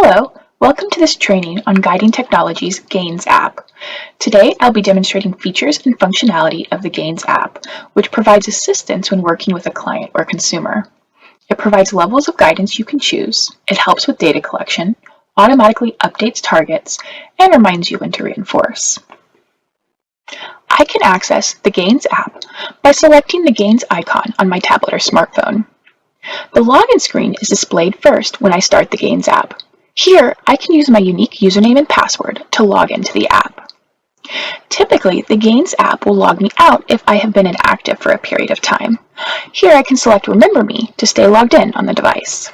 Hello, welcome to this training on Guiding Technology's Gains app. Today I'll be demonstrating features and functionality of the Gains app, which provides assistance when working with a client or consumer. It provides levels of guidance you can choose, it helps with data collection, automatically updates targets, and reminds you when to reinforce. I can access the Gains app by selecting the Gains icon on my tablet or smartphone. The login screen is displayed first when I start the Gains app. Here, I can use my unique username and password to log into the app. Typically, the Gains app will log me out if I have been inactive for a period of time. Here I can select Remember Me to stay logged in on the device.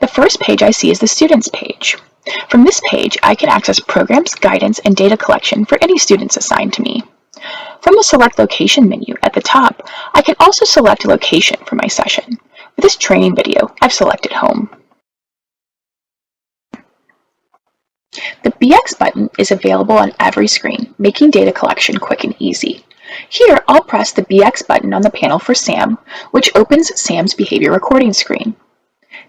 The first page I see is the Students page. From this page, I can access programs, guidance, and data collection for any students assigned to me. From the Select Location menu at the top, I can also select a location for my session. For this training video, I've selected Home. The BX button is available on every screen, making data collection quick and easy. Here, I'll press the BX button on the panel for SAM, which opens SAM's behavior recording screen.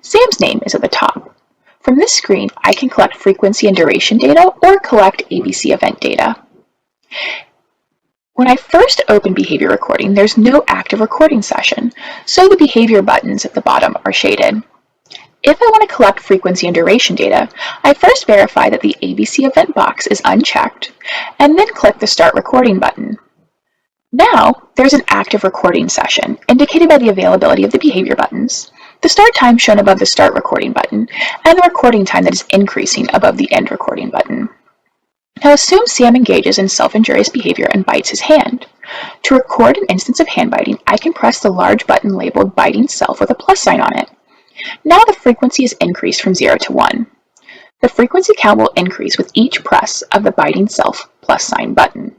SAM's name is at the top. From this screen, I can collect frequency and duration data or collect ABC event data. When I first open behavior recording, there's no active recording session, so the behavior buttons at the bottom are shaded. If I want to collect frequency and duration data, I first verify that the ABC event box is unchecked, and then click the Start Recording button. Now, there's an active recording session, indicated by the availability of the behavior buttons, the start time shown above the Start Recording button, and the recording time that is increasing above the End Recording button. Now assume Sam engages in self-injurious behavior and bites his hand. To record an instance of hand biting, I can press the large button labeled Biting Self with a plus sign on it. Now the frequency is increased from 0 to 1. The frequency count will increase with each press of the Biting Self plus sign button.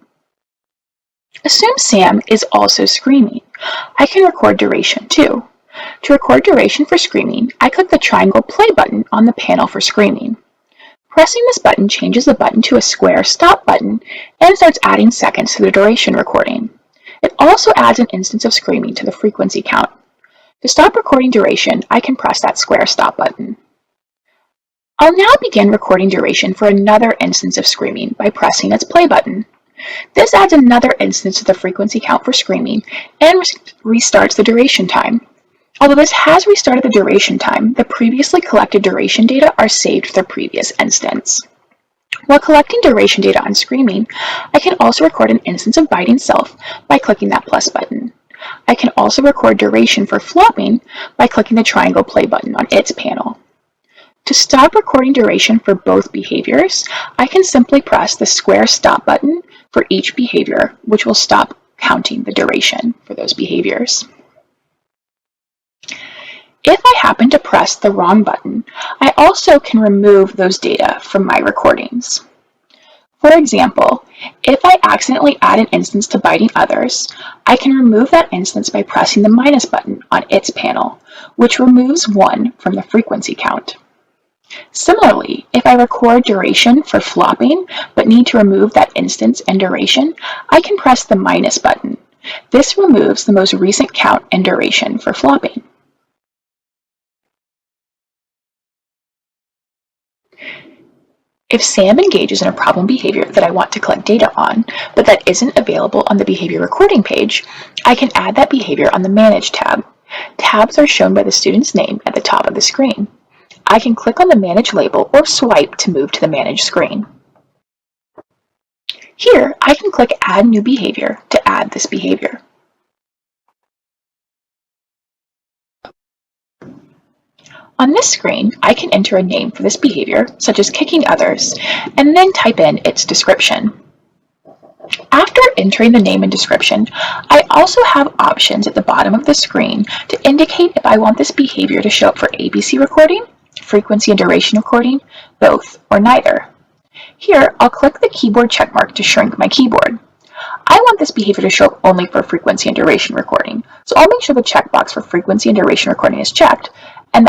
Assume Sam is also screaming. I can record duration too. To record duration for screaming, I click the triangle play button on the panel for screaming. Pressing this button changes the button to a square stop button and starts adding seconds to the duration recording. It also adds an instance of screaming to the frequency count. To stop recording duration, I can press that square stop button. I'll now begin recording duration for another instance of screaming by pressing its play button. This adds another instance to the frequency count for screaming and restarts the duration time. Although this has restarted the duration time, the previously collected duration data are saved to the previous instance. While collecting duration data on screaming, I can also record an instance of Biting Self by clicking that plus button. I can also record duration for flopping by clicking the triangle play button on its panel. To stop recording duration for both behaviors, I can simply press the square stop button for each behavior, which will stop counting the duration for those behaviors. If I happen to press the wrong button, I also can remove those data from my recordings. For example, if I accidentally add an instance to biting others, I can remove that instance by pressing the minus button on its panel, which removes 1 from the frequency count. Similarly, if I record duration for flopping but need to remove that instance and duration, I can press the minus button. This removes the most recent count and duration for flopping. If Sam engages in a problem behavior that I want to collect data on, but that isn't available on the behavior recording page, I can add that behavior on the Manage tab. Tabs are shown by the student's name at the top of the screen. I can click on the Manage label or swipe to move to the Manage screen. Here, I can click Add New Behavior to add this behavior. On this screen, I can enter a name for this behavior, such as kicking others, and then type in its description. After entering the name and description, I also have options at the bottom of the screen to indicate if I want this behavior to show up for ABC recording, frequency and duration recording, both, or neither. Here, I'll click the keyboard checkmark to shrink my keyboard. I want this behavior to show up only for frequency and duration recording, so I'll make sure the checkbox for frequency and duration recording is checked, and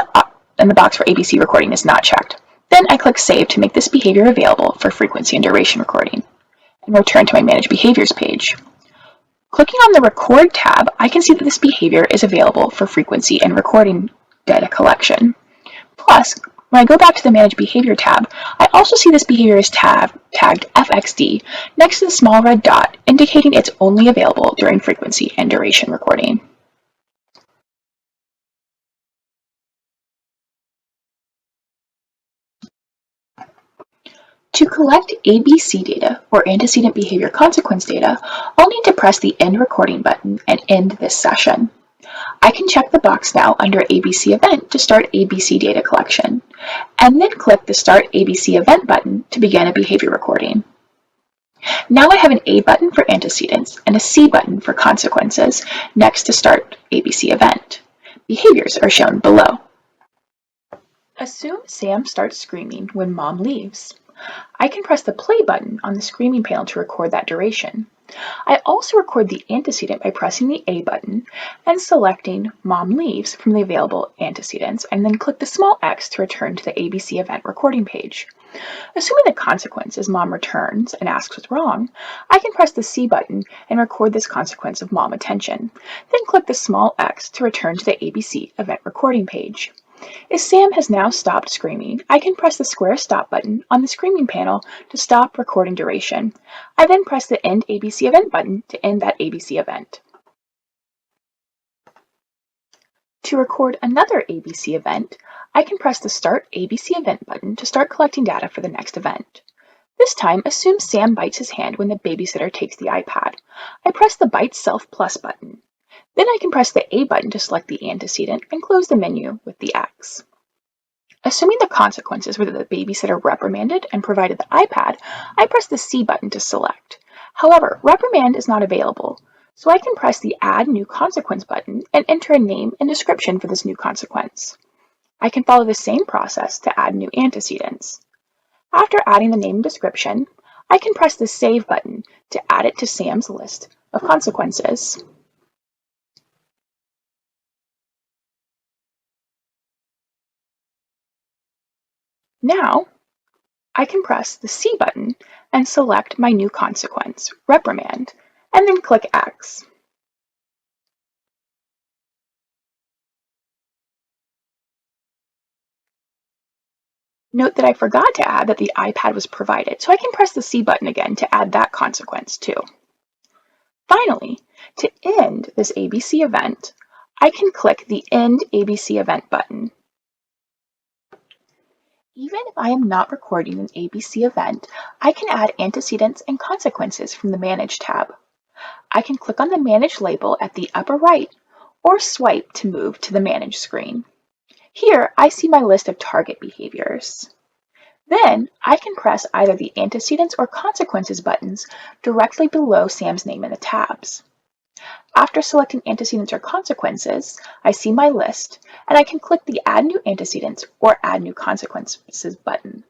the box for ABC recording is not checked. Then I click Save to make this behavior available for frequency and duration recording, and return to my Manage Behaviors page. Clicking on the Record tab, I can see that this behavior is available for frequency and recording data collection. Plus, When I go back to the Manage Behavior tab, I also see this behavior is tagged FXD next to the small red dot, indicating it's only available during frequency and duration recording. To collect ABC data, or antecedent behavior consequence data, I'll need to press the End Recording button and end this session. I can check the box now under ABC Event to start ABC data collection, and then click the Start ABC Event button to begin a behavior recording. Now I have an A button for antecedents and a C button for consequences next to Start ABC Event. Behaviors are shown below. Assume Sam starts screaming when Mom leaves. I can press the play button on the screaming panel to record that duration. I also record the antecedent by pressing the A button and selecting Mom leaves from the available antecedents, and then click the small X to return to the ABC event recording page. Assuming the consequence is Mom returns and asks what's wrong, I can press the C button and record this consequence of Mom attention, then click the small X to return to the ABC event recording page. If Sam has now stopped screaming, I can press the square stop button on the screaming panel to stop recording duration. I then press the End ABC Event button to end that ABC event. To record another ABC event, I can press the Start ABC Event button to start collecting data for the next event. This time, assume Sam bites his hand when the babysitter takes the iPad. I press the Bite Self Plus button. Then I can press the A button to select the antecedent and close the menu with the X. Assuming the consequences were that the babysitter reprimanded and provided the iPad, I press the C button to select. However, reprimand is not available, so I can press the Add New Consequence button and enter a name and description for this new consequence. I can follow the same process to add new antecedents. After adding the name and description, I can press the Save button to add it to Sam's list of consequences. Now, I can press the C button and select my new consequence, reprimand, and then click X. Note that I forgot to add that the iPad was provided, so I can press the C button again to add that consequence too. Finally, to end this ABC event, I can click the End ABC Event button. Even if I am not recording an ABC event, I can add antecedents and consequences from the Manage tab. I can click on the Manage label at the upper right or swipe to move to the Manage screen. Here, I see my list of target behaviors. Then, I can press either the Antecedents or Consequences buttons directly below Sam's name in the tabs. After selecting Antecedents or Consequences, I see my list, and I can click the Add New Antecedents or Add New Consequences button.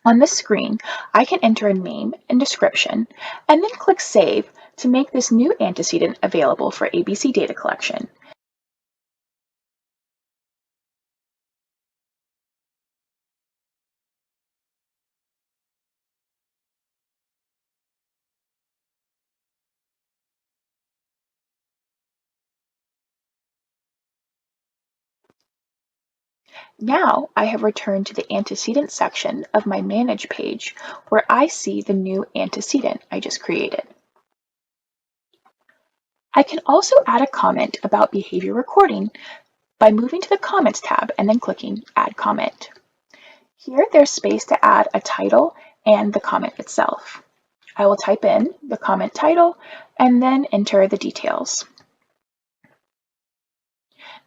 On this screen, I can enter a name and description, and then click Save to make this new antecedent available for ABC data collection. Now I have returned to the antecedent section of my Manage page where I see the new antecedent I just created. I can also add a comment about behavior recording by moving to the Comments tab and then clicking Add Comment. Here there's space to add a title and the comment itself. I will type in the comment title and then enter the details.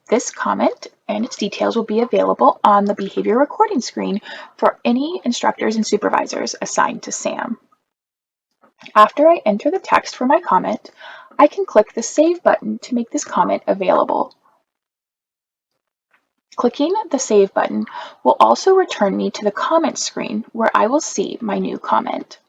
This comment and its details will be available on the behavior recording screen for any instructors and supervisors assigned to SAM. After I enter the text for my comment, I can click the Save button to make this comment available. Clicking the Save button will also return me to the comment screen where I will see my new comment.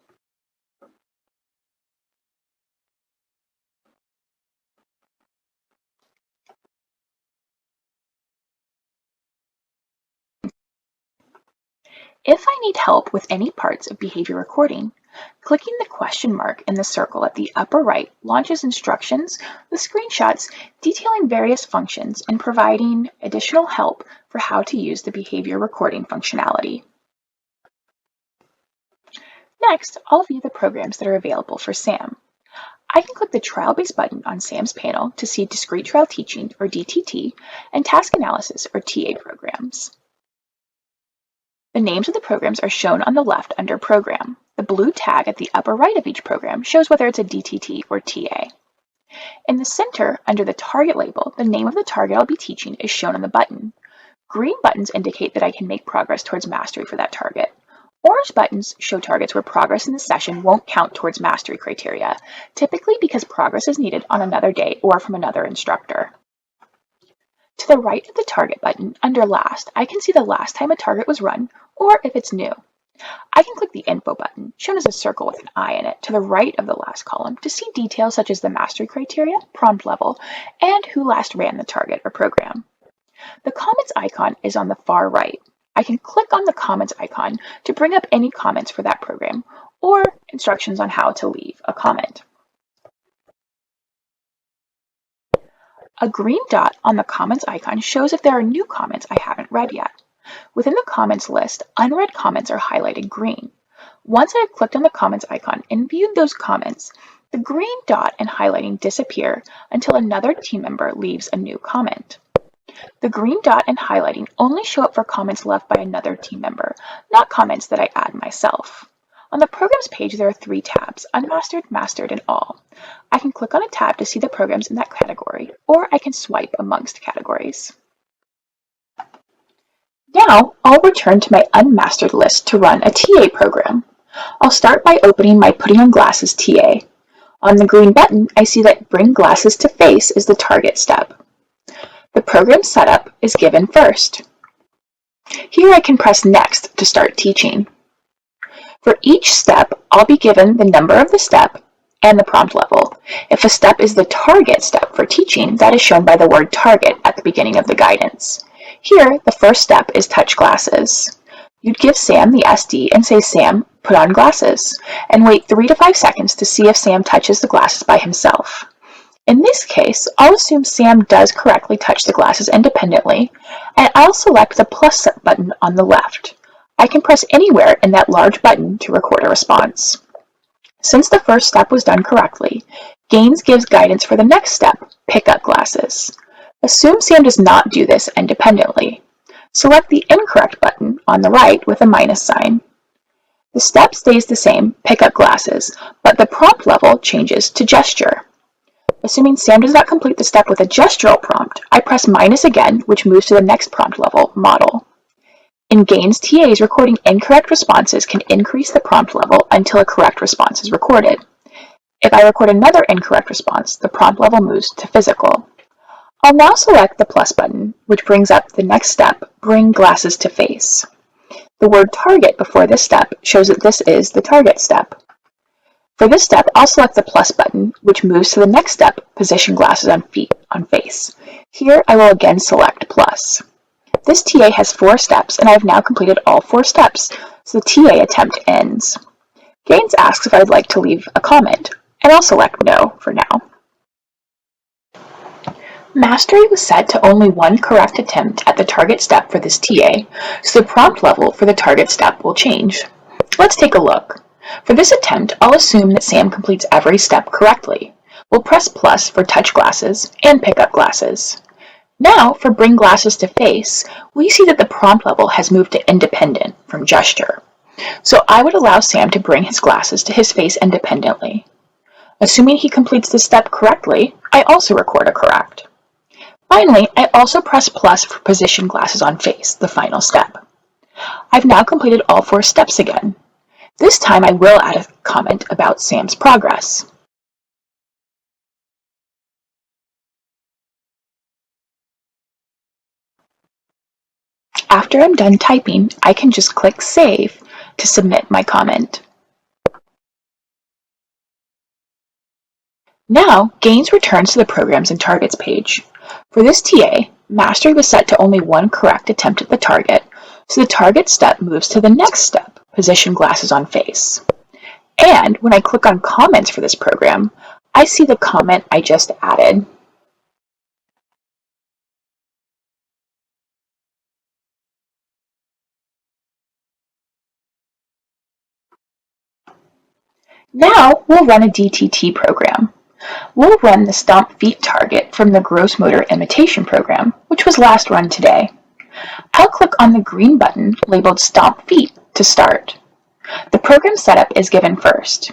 If I need help with any parts of behavior recording, Clicking the question mark in the circle at the upper right launches instructions with screenshots detailing various functions and providing additional help for how to use the behavior recording functionality. Next, I'll view the programs that are available for SAM. I can click the Trial-Based button on SAM's panel to see Discrete Trial Teaching, or DTT, and Task Analysis, or TA programs. The names of the programs are shown on the left under Program. The blue tag at the upper right of each program shows whether it's a DTT or TA. In the center, under the target label, the name of the target I'll be teaching is shown on the button. Green buttons indicate that I can make progress towards mastery for that target. Orange buttons show targets where progress in the session won't count towards mastery criteria, typically because progress is needed on another day or from another instructor. To the right of the target button, under Last, I can see the last time a target was run, or if it's new. I can click the Info button, shown as a circle with an eye in it, to the right of the last column to see details such as the mastery criteria, prompt level, and who last ran the target or program. The comments icon is on the far right. I can click on the comments icon to bring up any comments for that program, or instructions on how to leave a comment. A green dot on the comments icon shows if there are new comments I haven't read yet. Within the comments list, unread comments are highlighted green. Once I have clicked on the comments icon and viewed those comments, the green dot and highlighting disappear until another team member leaves a new comment. The green dot and highlighting only show up for comments left by another team member, not comments that I add myself. On the Programs page, there are 3 tabs, Unmastered, Mastered, and All. I can click on a tab to see the programs in that category, or I can swipe amongst categories. Now, I'll return to my unmastered list to run a TA program. I'll start by opening my Putting on Glasses TA. On the green button, I see that Bring Glasses to Face is the target step. The program setup is given first. Here I can press Next to start teaching. For each step, I'll be given the number of the step and the prompt level. If a step is the target step for teaching, that is shown by the word target at the beginning of the guidance. Here, the first step is touch glasses. You'd give Sam the SD and say, Sam, put on glasses, and wait 3 to 5 seconds to see if Sam touches the glasses by himself. In this case, I'll assume Sam does correctly touch the glasses independently, and I'll select the plus button on the left. I can press anywhere in that large button to record a response. Since the first step was done correctly, Gaines gives guidance for the next step, pick up glasses. Assume Sam does not do this independently. Select the incorrect button on the right with a minus sign. The step stays the same, pick up glasses, but the prompt level changes to gesture. Assuming Sam does not complete the step with a gestural prompt, I press minus again, which moves to the next prompt level, model. In Gaines TAs, recording incorrect responses can increase the prompt level until a correct response is recorded. If I record another incorrect response, the prompt level moves to physical. I'll now select the plus button, which brings up the next step, Bring Glasses to Face. The word target before this step shows that this is the target step. For this step, I'll select the plus button, which moves to the next step, Position Glasses on Face. Here, I will again select plus. This TA has 4 steps, and I have now completed all 4 steps, so the TA attempt ends. Gaines asks if I'd like to leave a comment, and I'll select no for now. Mastery was set to only 1 correct attempt at the target step for this TA, so the prompt level for the target step will change. Let's take a look. For this attempt, I'll assume that Sam completes every step correctly. We'll press plus for touch glasses and pick up glasses. Now, for Bring Glasses to Face, we see that the prompt level has moved to independent from gesture. So I would allow Sam to bring his glasses to his face independently. Assuming he completes this step correctly, I also record a correct. Finally, I also press plus for Position Glasses on Face, the final step. I've now completed all 4 steps again. This time I will add a comment about Sam's progress. After I'm done typing, I can just click Save to submit my comment. Now, Gaines returns to the Programs and Targets page. For this TA, Mastery was set to only 1 correct attempt at the target, so the target step moves to the next step, Position Glasses on Face. And when I click on comments for this program, I see the comment I just added. Now we'll run a DTT program. We'll run the stomp feet target from the gross motor imitation program, which was last run today. I'll click on the green button labeled Stomp Feet to start. The program setup is given first,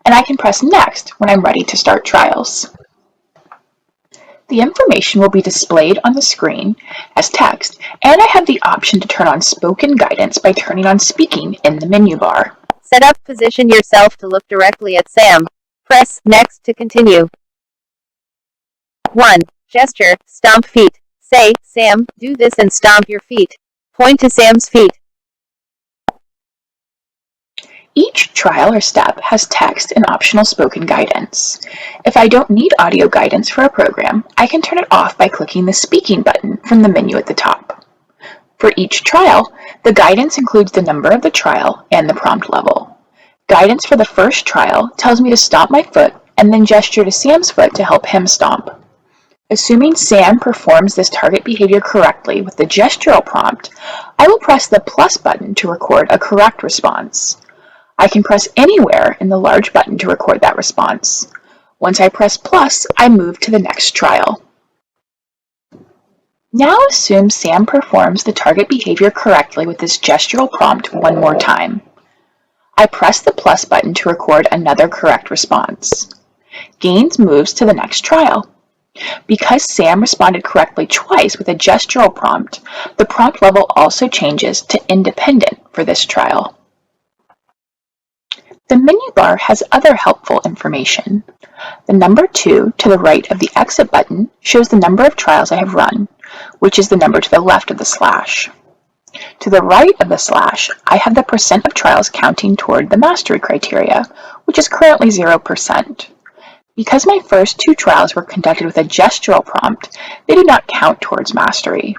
and I can press Next when I'm ready to start trials. The information will be displayed on the screen as text, and I have the option to turn on spoken guidance by turning on speaking in the menu bar. Set up, position yourself to look directly at Sam. Press Next to continue. 1. Gesture, stomp feet. Say, Sam, do this and stomp your feet. Point to Sam's feet. Each trial or step has text and optional spoken guidance. If I don't need audio guidance for a program, I can turn it off by clicking the speaking button from the menu at the top. For each trial, the guidance includes the number of the trial and the prompt level. Guidance for the first trial tells me to stomp my foot and then gesture to Sam's foot to help him stomp. Assuming Sam performs this target behavior correctly with the gestural prompt, I will press the plus button to record a correct response. I can press anywhere in the large button to record that response. Once I press plus, I move to the next trial. Now assume Sam performs the target behavior correctly with this gestural prompt one more time. I press the plus button to record another correct response. Gaines moves to the next trial. Because Sam responded correctly twice with a gestural prompt, the prompt level also changes to independent for this trial. The menu bar has other helpful information. The number 2 to the right of the exit button shows the number of trials I have run, which is the number to the left of the slash. To the right of the slash, I have the percent of trials counting toward the mastery criteria, which is currently 0%. Because my first 2 trials were conducted with a gestural prompt, they do not count towards mastery.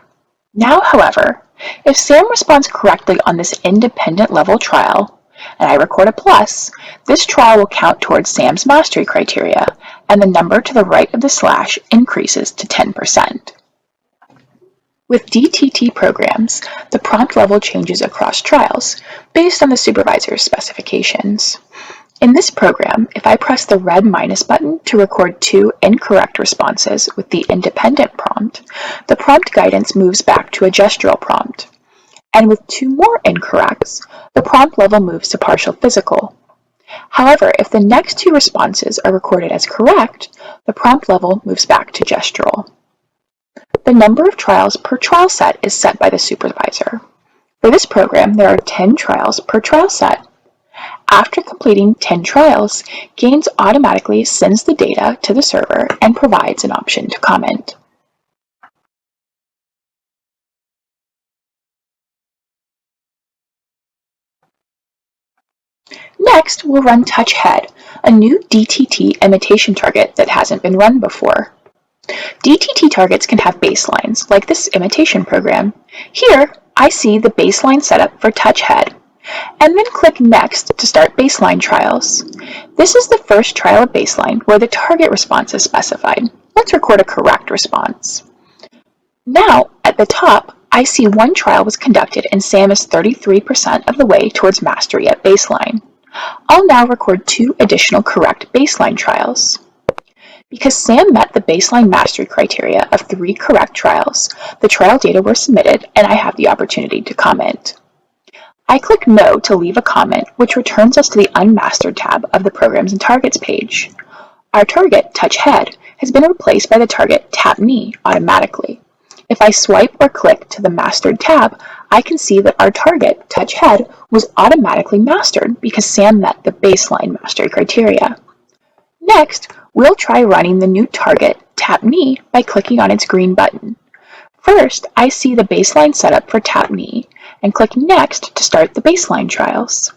Now, however, if Sam responds correctly on this independent level trial, and I record a plus, this trial will count towards Sam's mastery criteria, and the number to the right of the slash increases to 10%. With DTT programs, the prompt level changes across trials, based on the supervisor's specifications. In this program, if I press the red minus button to record 2 incorrect responses with the independent prompt, the prompt guidance moves back to a gestural prompt. And with 2 more incorrects, the prompt level moves to partial physical. However, if the next 2 responses are recorded as correct, the prompt level moves back to gestural. The number of trials per trial set is set by the supervisor. For this program, there are 10 trials per trial set. After completing 10 trials, Gaines automatically sends the data to the server and provides an option to comment. Next, we'll run Touch Head, a new DTT imitation target that hasn't been run before. DTT targets can have baselines, like this imitation program. Here, I see the baseline setup for Touch Head, and then click Next to start baseline trials. This is the first trial of baseline where the target response is specified. Let's record a correct response. Now, at the top, I see one trial was conducted and Sam is 33% of the way towards mastery at baseline. I'll now record 2 additional correct baseline trials. Because Sam met the baseline mastery criteria of 3 correct trials, the trial data were submitted and I have the opportunity to comment. I click No to leave a comment, which returns us to the Unmastered tab of the Programs and Targets page. Our target, Touch Head, has been replaced by the target Tap Knee automatically. If I swipe or click to the Mastered tab, I can see that our target, Touch Head, was automatically mastered because Sam met the baseline mastery criteria. Next, we'll try running the new target, Tap Knee, by clicking on its green button. First, I see the baseline setup for Tap Knee and click Next to start the baseline trials.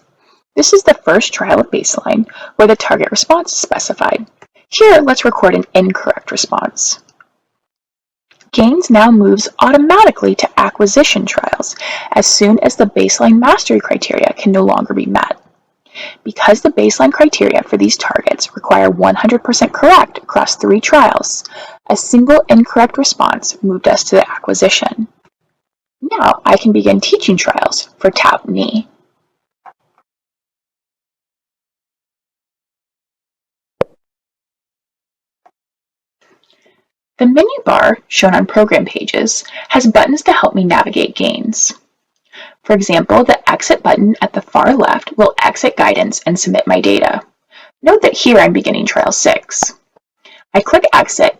This is the first trial of baseline where the target response is specified. Here, let's record an incorrect response. Gaines now moves automatically to acquisition trials as soon as the baseline mastery criteria can no longer be met. Because the baseline criteria for these targets require 100% correct across 3 trials, a single incorrect response moved us to the acquisition. Now I can begin teaching trials for TAP knee. The menu bar, shown on program pages, has buttons to help me navigate gains. For example, the Exit button at the far left will exit guidance and submit my data. Note that here I'm beginning trial 6. I click Exit.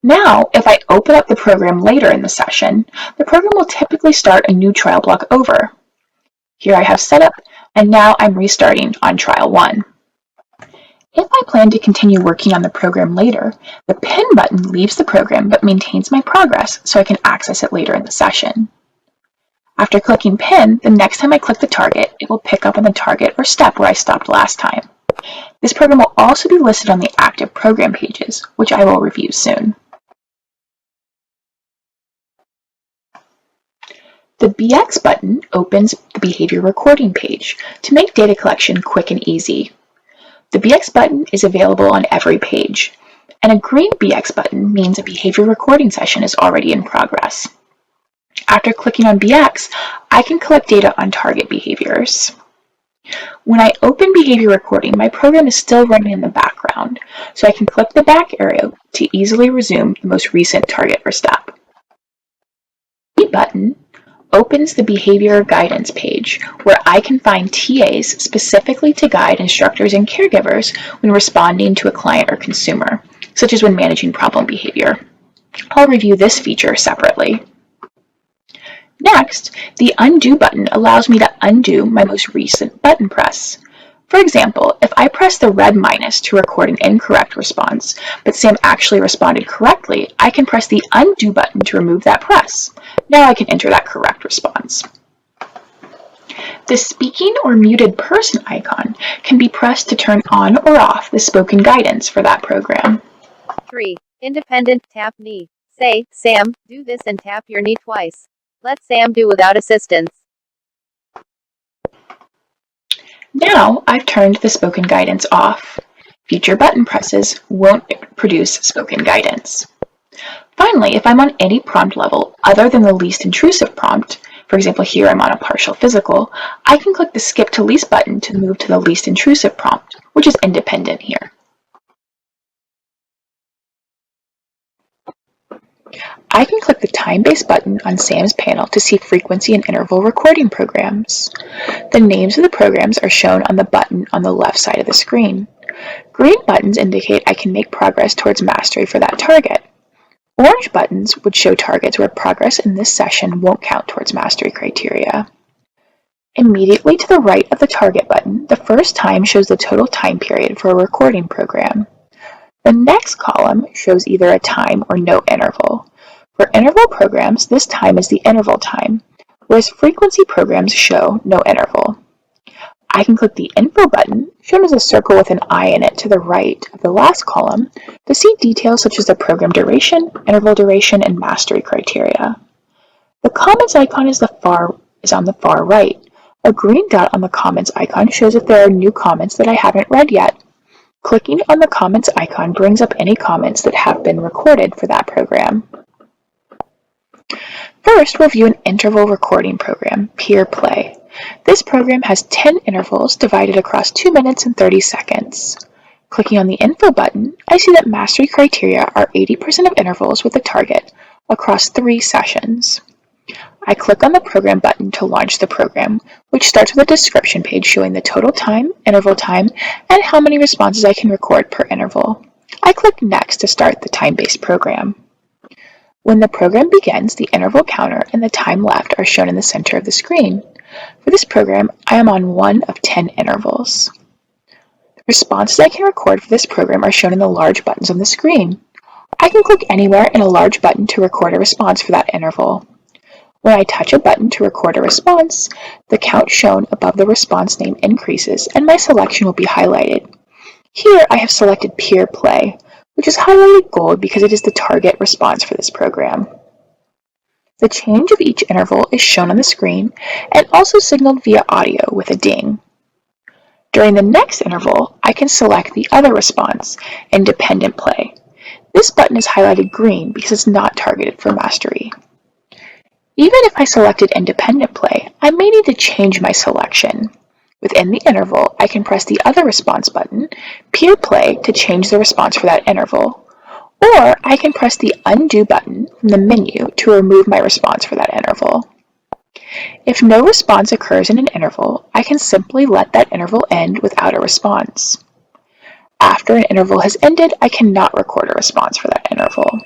Now, if I open up the program later in the session, the program will typically start a new trial block over. Here I have setup, and now I'm restarting on trial 1. If I plan to continue working on the program later, the Pin button leaves the program but maintains my progress so I can access it later in the session. After clicking Pin, the next time I click the target, it will pick up on the target or step where I stopped last time. This program will also be listed on the active program pages, which I will review soon. The BX button opens the behavior recording page to make data collection quick and easy. The BX button is available on every page, and a green BX button means a behavior recording session is already in progress. After clicking on BX, I can collect data on target behaviors. When I open behavior recording, my program is still running in the background, so I can click the back arrow to easily resume the most recent target or step. The B button opens the behavior guidance page where I can find TAs specifically to guide instructors and caregivers when responding to a client or consumer, such as when managing problem behavior. I'll review this feature separately. Next, the Undo button allows me to undo my most recent button press. For example, if I press the red minus to record an incorrect response, but Sam actually responded correctly, I can press the Undo button to remove that press. Now I can enter that correct response. The speaking or muted person icon can be pressed to turn on or off the spoken guidance for that program. 3. Independent tap knee. Say, Sam, do this and tap your knee twice. Let Sam do without assistance. Now I've turned the spoken guidance off. Future button presses won't produce spoken guidance. Finally, if I'm on any prompt level other than the least intrusive prompt, for example here I'm on a partial physical, I can click the Skip to Least button to move to the least intrusive prompt, which is independent here. I can click the time-based button on Sam's panel to see frequency and interval recording programs. The names of the programs are shown on the button on the left side of the screen. Green buttons indicate I can make progress towards mastery for that target. Orange buttons would show targets where progress in this session won't count towards mastery criteria. Immediately to the right of the target button, the first time shows the total time period for a recording program. The next column shows either a time or no interval. For interval programs, this time is the interval time, whereas frequency programs show no interval. I can click the Info button, shown as a circle with an eye in it to the right of the last column, to see details such as the program duration, interval duration, and mastery criteria. The Comments icon is on the far right. A green dot on the Comments icon shows if there are new comments that I haven't read yet. Clicking on the Comments icon brings up any comments that have been recorded for that program. First, we'll view an interval recording program, Peer Play. This program has 10 intervals divided across 2 minutes and 30 seconds. Clicking on the Info button, I see that mastery criteria are 80% of intervals with a target across 3 sessions. I click on the Program button to launch the program, which starts with a description page showing the total time, interval time, and how many responses I can record per interval. I click Next to start the time-based program. When the program begins, the interval counter and the time left are shown in the center of the screen. For this program, I am on 1 of 10 intervals. The responses I can record for this program are shown in the large buttons on the screen. I can click anywhere in a large button to record a response for that interval. When I touch a button to record a response, the count shown above the response name increases and my selection will be highlighted. Here I have selected Peer Play, which is highlighted gold because it is the target response for this program. The change of each interval is shown on the screen and also signaled via audio with a ding. During the next interval, I can select the other response, Independent Play. This button is highlighted green because it's not targeted for mastery. Even if I selected Independent Play, I may need to change my selection. Within the interval, I can press the other response button, Peer Play, to change the response for that interval, or I can press the Undo button from the menu to remove my response for that interval. If no response occurs in an interval, I can simply let that interval end without a response. After an interval has ended, I cannot record a response for that interval.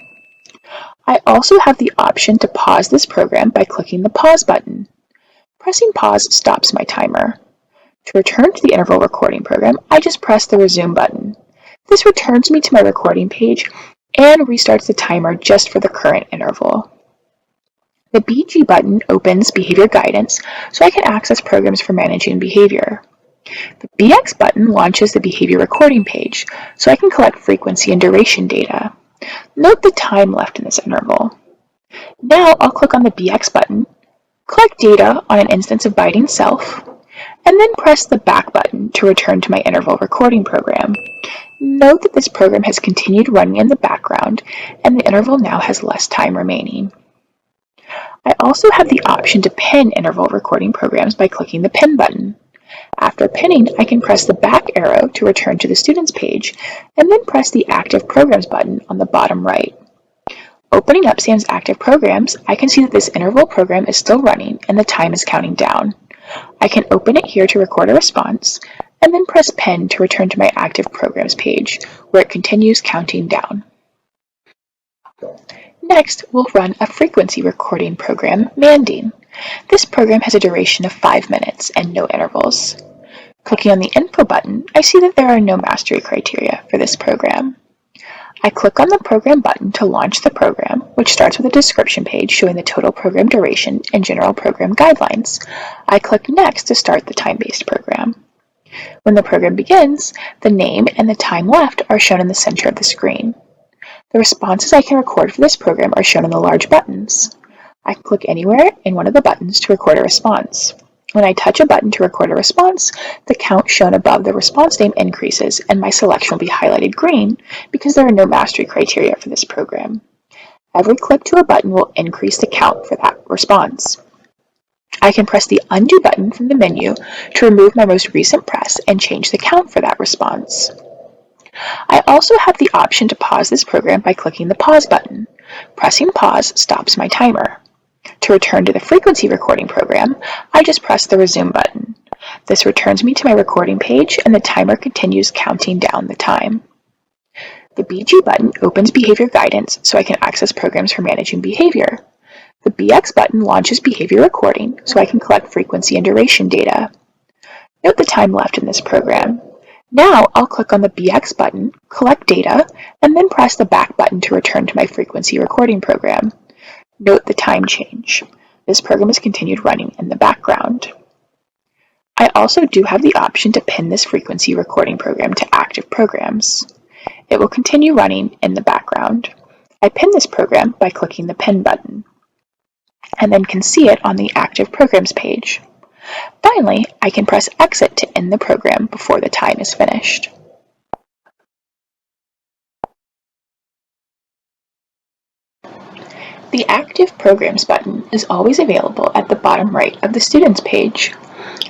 I also have the option to pause this program by clicking the Pause button. Pressing pause stops my timer. To return to the interval recording program, I just press the Resume button. This returns me to my recording page and restarts the timer just for the current interval. The BG button opens Behavior Guidance so I can access programs for managing behavior. The BX button launches the behavior recording page so I can collect frequency and duration data. Note the time left in this interval. Now I'll click on the BX button, collect data on an instance of Biting Self, and then press the back button to return to my interval recording program. Note that this program has continued running in the background and the interval now has less time remaining. I also have the option to pin interval recording programs by clicking the Pin button. After pinning, I can press the back arrow to return to the Students page, and then press the Active Programs button on the bottom right. Opening up SAM's Active Programs, I can see that this interval program is still running and the time is counting down. I can open it here to record a response, and then press Pin to return to my Active Programs page, where it continues counting down. Next, we'll run a frequency recording program, Manding. This program has a duration of 5 minutes and no intervals. Clicking on the Info button, I see that there are no mastery criteria for this program. I click on the Program button to launch the program, which starts with a description page showing the total program duration and general program guidelines. I click Next to start the time-based program. When the program begins, the name and the time left are shown in the center of the screen. The responses I can record for this program are shown in the large buttons. I can click anywhere in one of the buttons to record a response. When I touch a button to record a response, the count shown above the response name increases and my selection will be highlighted green because there are no mastery criteria for this program. Every click to a button will increase the count for that response. I can press the Undo button from the menu to remove my most recent press and change the count for that response. I also have the option to pause this program by clicking the Pause button. Pressing pause stops my timer. To return to the frequency recording program, I just press the Resume button. This returns me to my recording page and the timer continues counting down the time. The BG button opens Behavior Guidance so I can access programs for managing behavior. The BX button launches behavior recording so I can collect frequency and duration data. Note the time left in this program. Now I'll click on the BX button, collect data, and then press the back button to return to my frequency recording program. Note the time change. This program is continued running in the background. I also do have the option to pin this frequency recording program to Active Programs. It will continue running in the background. I pin this program by clicking the Pin button, and then can see it on the Active Programs page. Finally, I can press Exit to end the program before the time is finished. The Active Programs button is always available at the bottom right of the Students page.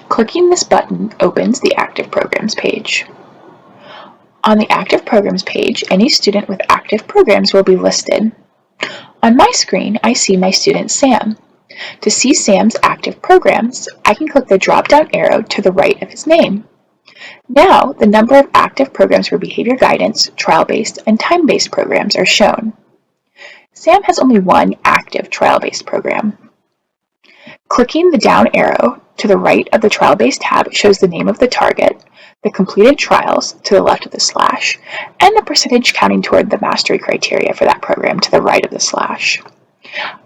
Clicking this button opens the Active Programs page. On the Active Programs page, any student with active programs will be listed. On my screen, I see my student Sam. To see Sam's active programs, I can click the drop-down arrow to the right of his name. Now, the number of active programs for behavior guidance, trial-based, and time-based programs are shown. Sam has only one active trial-based program. Clicking the down arrow to the right of the trial-based tab shows the name of the target, the completed trials to the left of the slash, and the percentage counting toward the mastery criteria for that program to the right of the slash.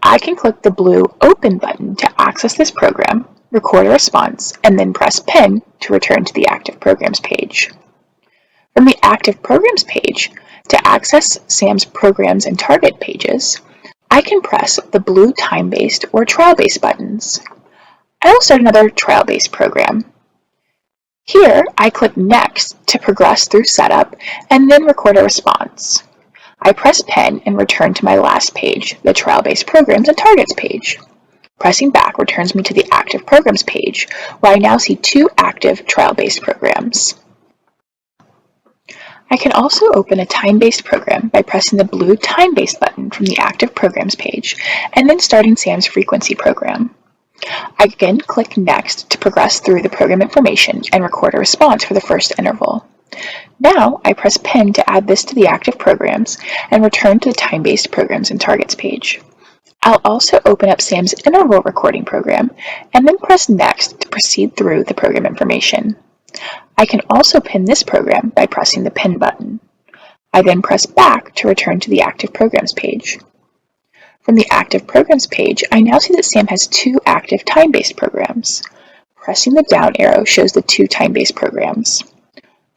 I can click the blue Open button to access this program, record a response, and then press Pin to return to the Active Programs page. From the Active Programs page, to access SAM's programs and target pages, I can press the blue Time-Based or Trial-Based buttons. I will start another trial-based program. Here, I click Next to progress through setup and then record a response. I press Pen and return to my last page, the Trial-Based Programs and Targets page. Pressing back returns me to the Active Programs page, where I now see 2 active trial-based programs. I can also open a time-based program by pressing the blue Time-Based button from the Active Programs page and then starting SAM's frequency program. I again click Next to progress through the program information and record a response for the first interval. Now I press Pen to add this to the active programs and return to the Time-Based Programs and Targets page. I'll also open up SAM's interval recording program and then press Next to proceed through the program information. I can also pin this program by pressing the Pin button. I then press back to return to the Active Programs page. From the Active Programs page, I now see that SAM has 2 active time-based programs. Pressing the down arrow shows the 2 time-based programs.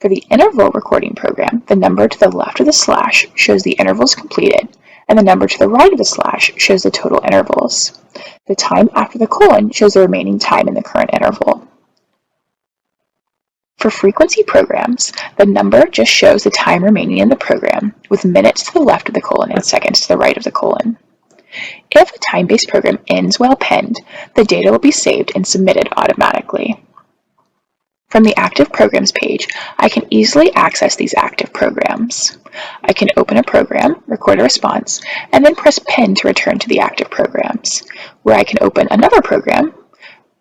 For the interval recording program, the number to the left of the slash shows the intervals completed, and the number to the right of the slash shows the total intervals. The time after the colon shows the remaining time in the current interval. For frequency programs, the number just shows the time remaining in the program, with minutes to the left of the colon and seconds to the right of the colon. If a time-based program ends while penned, the data will be saved and submitted automatically. From the Active Programs page, I can easily access these active programs. I can open a program, record a response, and then press Pen to return to the active programs, where I can open another program,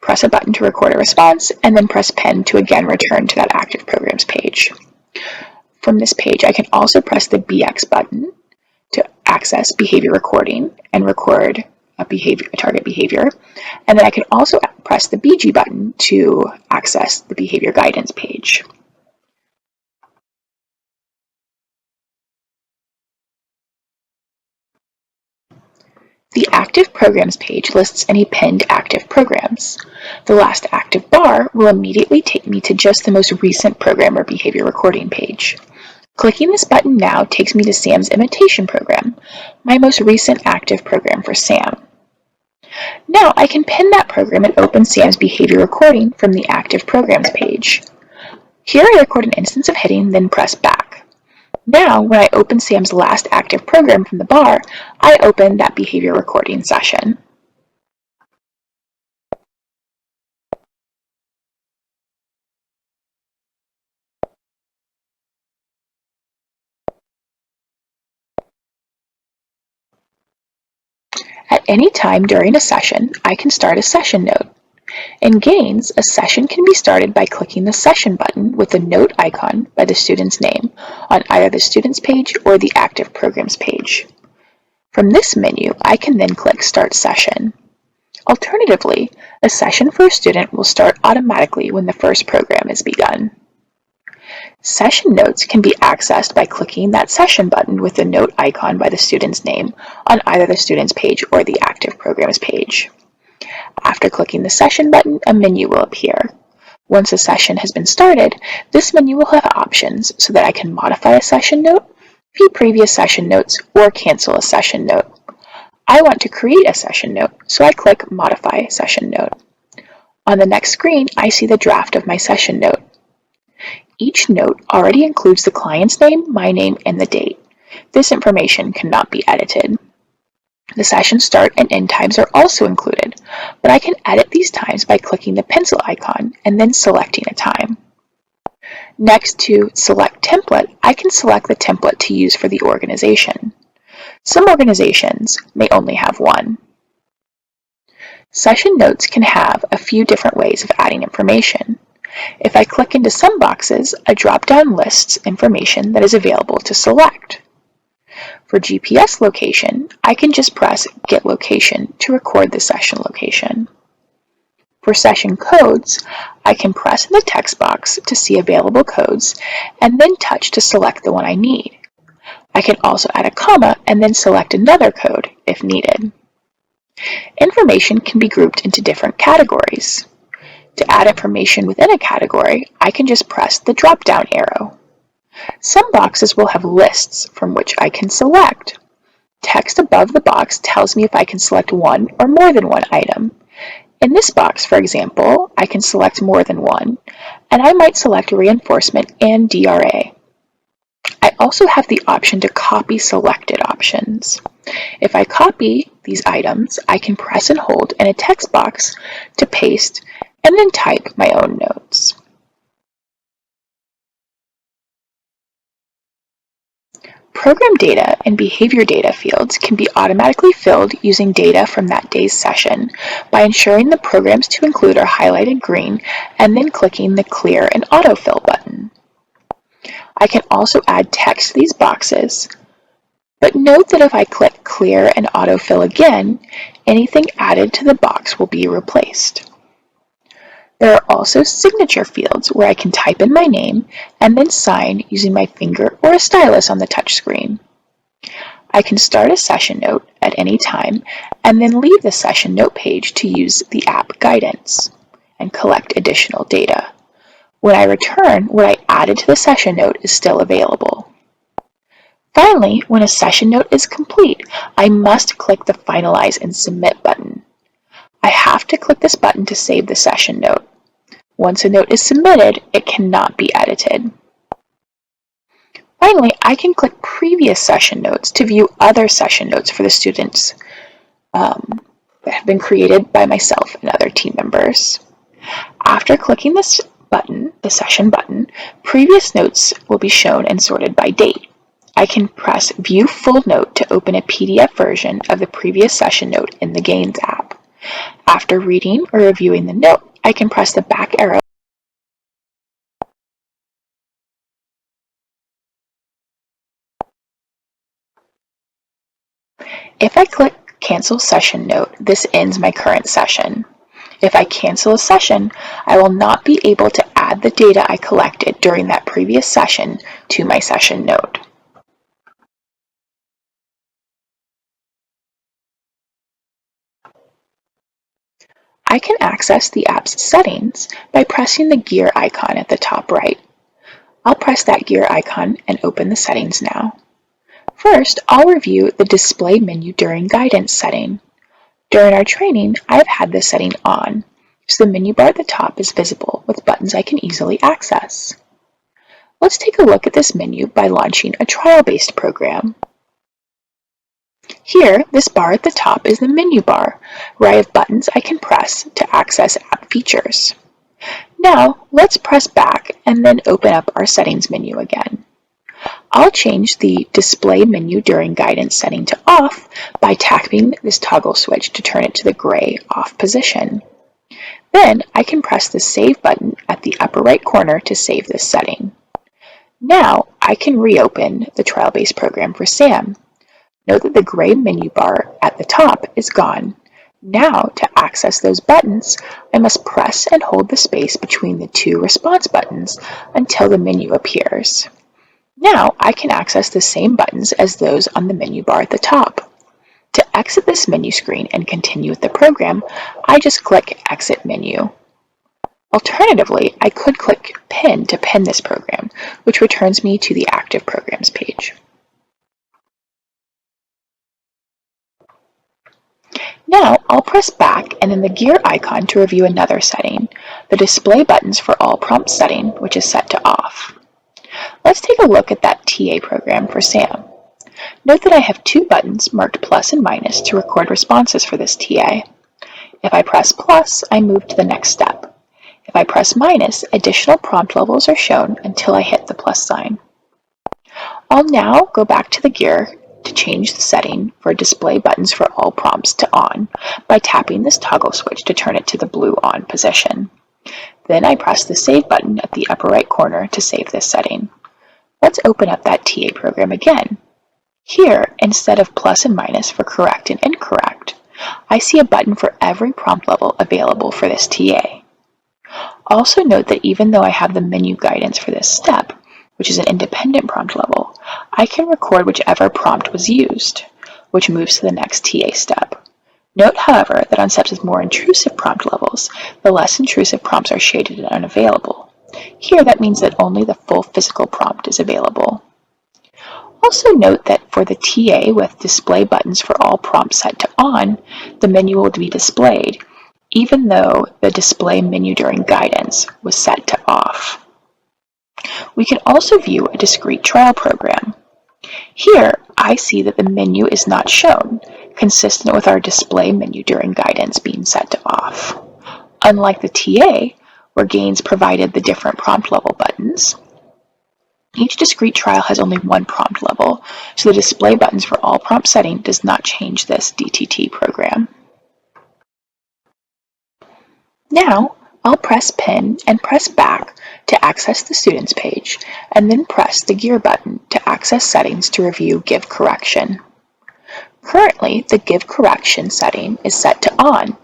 press a button to record a response, and then press Pen to again return to that Active Programs page. From this page, I can also press the BX button to access behavior recording and record a target behavior, and then I can also press the BG button to access the behavior guidance page. The Active Programs page lists any pinned active programs. The last active bar will immediately take me to just the most recent program or behavior recording page. Clicking this button now takes me to SAM's imitation program, my most recent active program for SAM. Now I can pin that program and open SAM's behavior recording from the Active Programs page. Here I record an instance of hitting, then press back. Now, when I open SAM's last active program from the bar, I open that behavior recording session. At any time during a session, I can start a session note. In Gains, a session can be started by clicking the Session button with the note icon by the student's name on either the Students page or the Active Programs page. From this menu, I can then click Start Session. Alternatively, a session for a student will start automatically when the first program is begun. Session notes can be accessed by clicking that Session button with the note icon by the student's name on either the Students page or the Active Programs page. After clicking the Session button, a menu will appear. Once a session has been started, this menu will have options so that I can modify a session note, view previous session notes, or cancel a session note. I want to create a session note, so I click Modify Session Note. On the next screen, I see the draft of my session note. Each note already includes the client's name, my name, and the date. This information cannot be edited. The session start and end times are also included, but I can edit these times by clicking the pencil icon and then selecting a time. Next to Select Template, I can select the template to use for the organization. Some organizations may only have one. Session notes can have a few different ways of adding information. If I click into some boxes, a drop-down lists information that is available to select. For GPS location, I can just press Get Location to record the session location. For session codes, I can press in the text box to see available codes and then touch to select the one I need. I can also add a comma and then select another code if needed. Information can be grouped into different categories. To add information within a category, I can just press the drop-down arrow. Some boxes will have lists from which I can select. Text above the box tells me if I can select one or more than one item. In this box, for example, I can select more than one, and I might select reinforcement and DRA. I also have the option to copy selected options. If I copy these items, I can press and hold in a text box to paste and then type my own notes. Program data and behavior data fields can be automatically filled using data from that day's session by ensuring the programs to include are highlighted green and then clicking the Clear and Autofill button. I can also add text to these boxes, but note that if I click Clear and Autofill again, anything added to the box will be replaced. There are also signature fields where I can type in my name and then sign using my finger or a stylus on the touchscreen. I can start a session note at any time and then leave the session note page to use the app guidance and collect additional data. When I return, what I added to the session note is still available. Finally, when a session note is complete, I must click the Finalize and Submit button. I have to click this button to save the session note. Once a note is submitted, it cannot be edited. Finally, I can click Previous Session Notes to view other session notes for the students that have been created by myself and other team members. After clicking this button, the Session button, previous notes will be shown and sorted by date. I can press View Full Note to open a PDF version of the previous session note in the Gains app. After reading or reviewing the note, I can press the back arrow. If I click Cancel Session Note, this ends my current session. If I cancel a session, I will not be able to add the data I collected during that previous session to my session note. I can access the app's settings by pressing the gear icon at the top right. I'll press that gear icon and open the settings now. First, I'll review the display menu during guidance setting. During our training, I've had this setting on, so the menu bar at the top is visible with buttons I can easily access. Let's take a look at this menu by launching a trial-based program. Here, this bar at the top is the menu bar, where I have buttons I can press to access app features. Now, let's press back and then open up our settings menu again. I'll change the display menu during guidance setting to off by tapping this toggle switch to turn it to the gray off position. Then I can press the Save button at the upper right corner to save this setting. Now I can reopen the trial-based program for SAM. Note that the gray menu bar at the top is gone. Now, to access those buttons, I must press and hold the space between the two response buttons until the menu appears. Now I can access the same buttons as those on the menu bar at the top. To exit this menu screen and continue with the program, I just click Exit Menu. Alternatively, I could click Pin to pin this program, which returns me to the Active Programs page. Now I'll press back and then the gear icon to review another setting, the Display Buttons for All Prompts setting, which is set to off. Let's take a look at that TA program for SAM. Note that I have two buttons marked plus and minus to record responses for this TA. If I press plus, I move to the next step. If I press minus, additional prompt levels are shown until I hit the plus sign. I'll now go back to the gear to change the setting for Display Buttons for All Prompts to on by tapping this toggle switch to turn it to the blue on position. Then I press the Save button at the upper right corner to save this setting. Let's open up that TA program again. Here, instead of plus and minus for correct and incorrect, I see a button for every prompt level available for this TA. Also note that even though I have the menu guidance for this step, which is an independent prompt level, I can record whichever prompt was used, which moves to the next TA step. Note, however, that on steps with more intrusive prompt levels, the less intrusive prompts are shaded and unavailable. Here, that means that only the full physical prompt is available. Also note that for the TA with Display Buttons for All Prompts set to on, the menu will be displayed, even though the display menu during guidance was set to off. We can also view a discrete trial program. Here, I see that the menu is not shown, consistent with our display menu during guidance being set to off. Unlike the TA, where Gaines provided the different prompt level buttons, each discrete trial has only one prompt level, so the display buttons for all prompt setting does not change this DTT program. Now, I'll press Pin and press Back to access the Students page, and then press the gear button to access settings to review Give Correction. Currently, the Give Correction setting is set to On.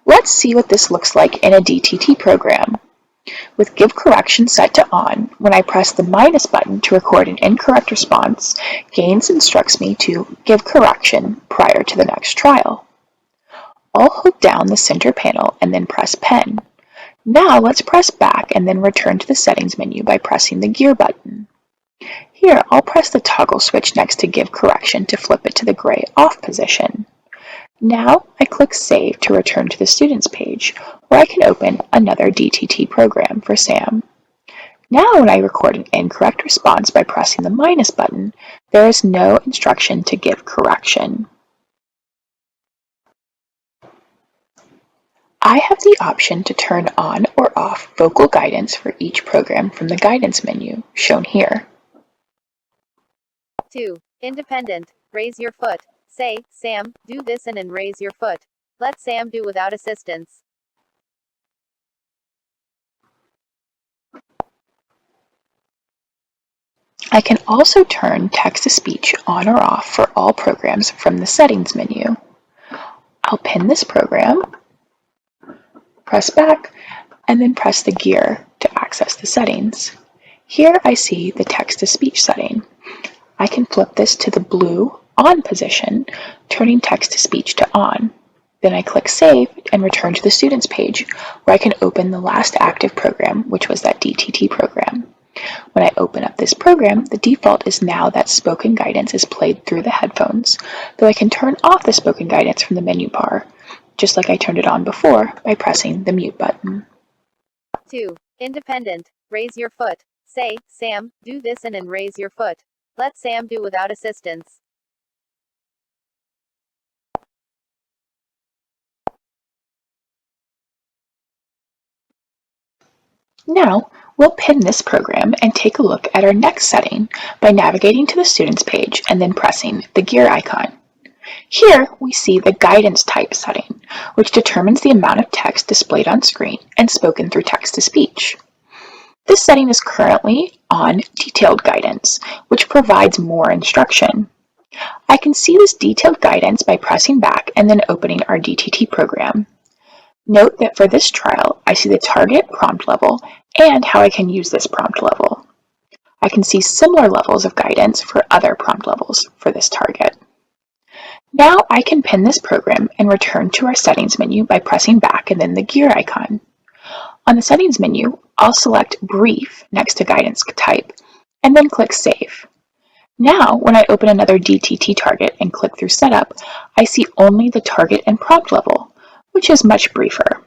Let's see what this looks like in a DTT program. With Give Correction set to On, when I press the minus button to record an incorrect response, Gaines instructs me to give correction prior to the next trial. I'll hold down the center panel and then press Pen. Now let's press back and then return to the settings menu by pressing the gear button. Here, I'll press the toggle switch next to Give Correction to flip it to the gray off position. Now I click Save to return to the Students page, where I can open another DTT program for Sam. Now when I record an incorrect response by pressing the minus button, there is no instruction to give correction. I have the option to turn on or off vocal guidance for each program from the guidance menu, shown here. 2. Independent. Raise your foot. Say, Sam, do this and raise your foot. Let Sam do without assistance. I can also turn text-to-speech on or off for all programs from the settings menu. I'll pin this program, press back, and then press the gear to access the settings. Here I see the text-to-speech setting. I can flip this to the blue on position, turning text-to-speech to on. Then I click Save and return to the Students page, where I can open the last active program, which was that DTT program. When I open up this program, the default is now that spoken guidance is played through the headphones, though I can turn off the spoken guidance from the menu bar, just like I turned it on before by pressing the mute button. 2. Independent. Raise your foot. Say, Sam, do this and raise your foot. Let Sam do without assistance. Now, we'll pin this program and take a look at our next setting by navigating to the Students page and then pressing the gear icon. Here, we see the guidance type setting, which determines the amount of text displayed on screen and spoken through text-to-speech. This setting is currently on Detailed Guidance, which provides more instruction. I can see this detailed guidance by pressing back and then opening our DTT program. Note that for this trial, I see the target prompt level and how I can use this prompt level. I can see similar levels of guidance for other prompt levels for this target. Now I can pin this program and return to our settings menu by pressing back and then the gear icon. On the settings menu, I'll select Brief next to guidance type and then click Save. Now, when I open another DTT target and click through Setup, I see only the target and prompt level, which is much briefer.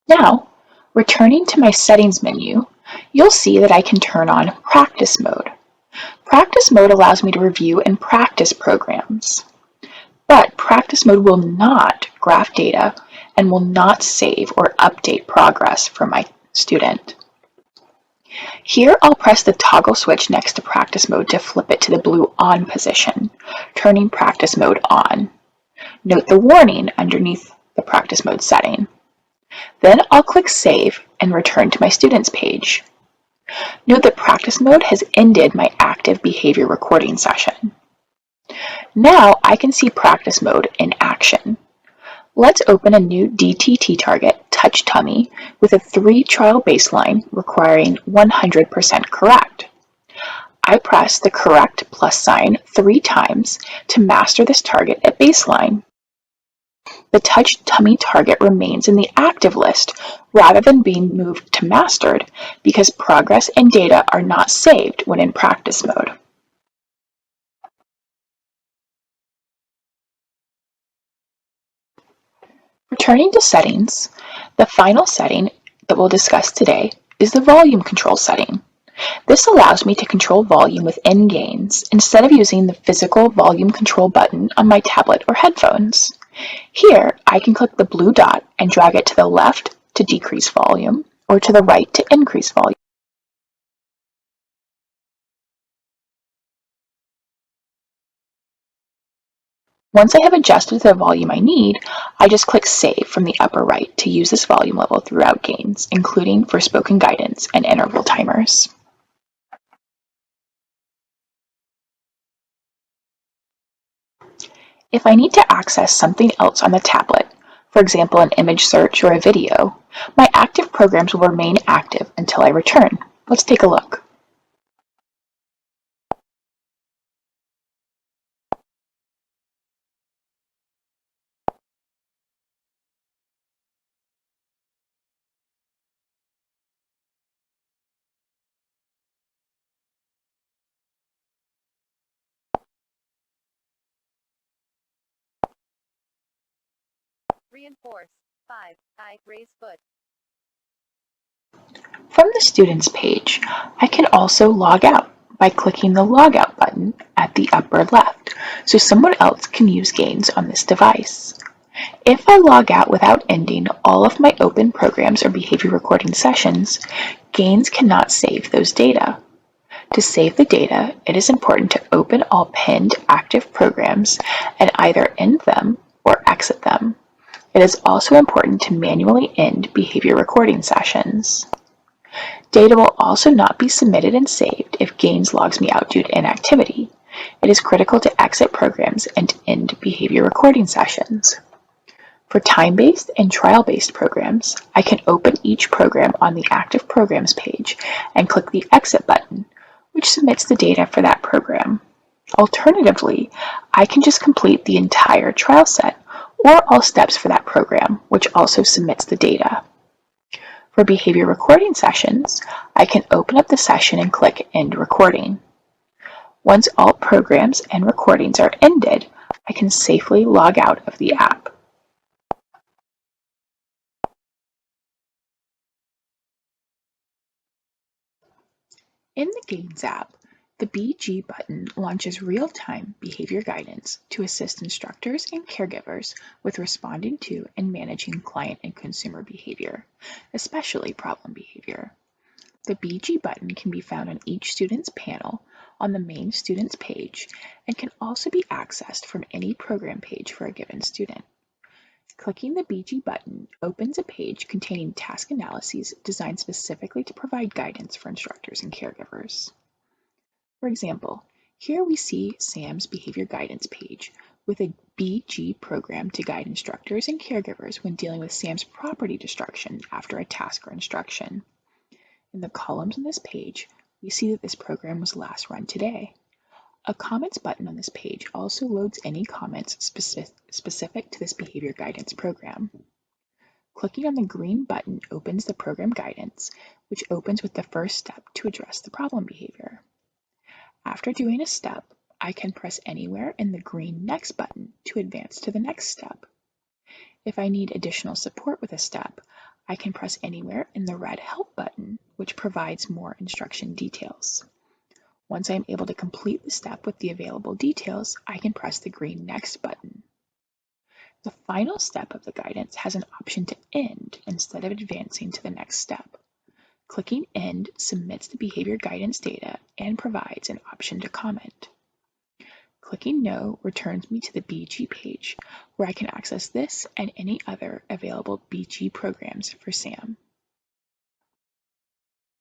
Now, returning to my settings menu, you'll see that I can turn on Practice Mode. Practice Mode allows me to review and practice programs, but Practice Mode will not graph data and will not save or update progress for my student. Here I'll press the toggle switch next to Practice Mode to flip it to the blue on position, turning Practice Mode on. Note the warning underneath the Practice Mode setting. Then I'll click Save and return to my Students page. Note that Practice Mode has ended my active behavior recording session. Now I can see Practice Mode in action. Let's open a new DTT target, Touch Tummy, with a 3-trial baseline requiring 100% correct. I press the correct plus sign 3 times to master this target at baseline. The touch tummy target remains in the active list rather than being moved to mastered because progress and data are not saved when in practice mode. Returning to settings, the final setting that we'll discuss today is the volume control setting. This allows me to control volume within Gains instead of using the physical volume control button on my tablet or headphones. Here, I can click the blue dot and drag it to the left to decrease volume or to the right to increase volume. Once I have adjusted the volume I need, I just click Save from the upper right to use this volume level throughout Gains, including for spoken guidance and interval timers. If I need to access something else on the tablet, for example an image search or a video, my active programs will remain active until I return. Let's take a look. Reinforce. 5. Raise foot. From the Students page, I can also log out by clicking the Logout button at the upper left, so someone else can use Gains on this device. If I log out without ending all of my open programs or behavior recording sessions, Gains cannot save those data. To save the data, it is important to open all pinned active programs and either end them or exit them. It is also important to manually end behavior recording sessions. Data will also not be submitted and saved if Gains logs me out due to inactivity. It is critical to exit programs and end behavior recording sessions. For time-based and trial-based programs, I can open each program on the Active Programs page and click the Exit button, which submits the data for that program. Alternatively, I can just complete the entire trial set or all steps for that program, which also submits the data. For behavior recording sessions, I can open up the session and click End Recording. Once all programs and recordings are ended, I can safely log out of the app. In the Gains app, the BG button launches real-time behavior guidance to assist instructors and caregivers with responding to and managing client and consumer behavior, especially problem behavior. The BG button can be found on each student's panel on the main Students page and can also be accessed from any program page for a given student. Clicking the BG button opens a page containing task analyses designed specifically to provide guidance for instructors and caregivers. For example, here we see Sam's behavior guidance page with a BG program to guide instructors and caregivers when dealing with Sam's property destruction after a task or instruction. In the columns on this page, we see that this program was last run today. A comments button on this page also loads any comments specific to this behavior guidance program. Clicking on the green button opens the program guidance, which opens with the first step to address the problem behavior. After doing a step, I can press anywhere in the green Next button to advance to the next step. If I need additional support with a step, I can press anywhere in the red Help button, which provides more instruction details. Once I am able to complete the step with the available details, I can press the green Next button. The final step of the guidance has an option to end instead of advancing to the next step. Clicking End submits the behavior guidance data and provides an option to comment. Clicking No returns me to the BG page, where I can access this and any other available BG programs for SAM.